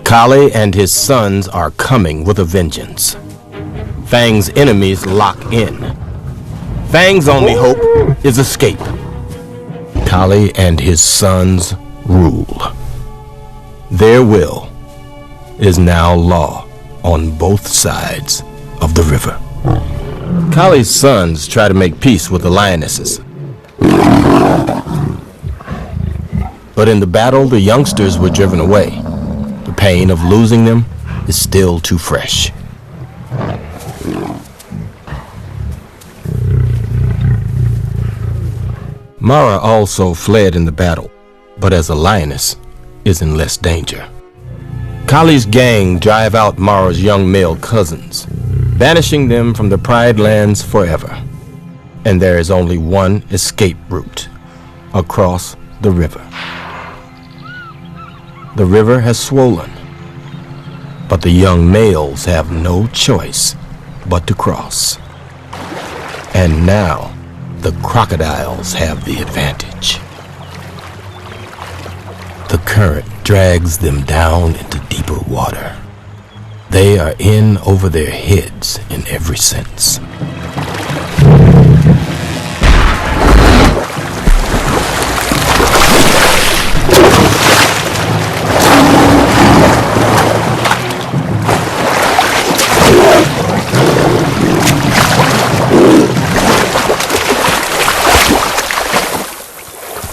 Kali and his sons are coming with a vengeance. Fang's enemies lock in. Fang's only hope is escape. Kali and his sons rule. Their will is now law on both sides of the river. Kali's sons try to make peace with the lionesses. But in the battle, the youngsters were driven away. The pain of losing them is still too fresh. Mara also fled in the battle, but as a lioness is in less danger. Kali's gang drive out Mara's young male cousins, banishing them from the Pride Lands forever. And there is only one escape route: across the river. The river has swollen, but the young males have no choice but to cross. And now, the crocodiles have the advantage. The current drags them down into deeper water. They are in over their heads in every sense.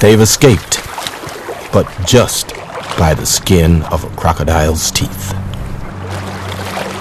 They've escaped, but just by the skin of a crocodile's teeth.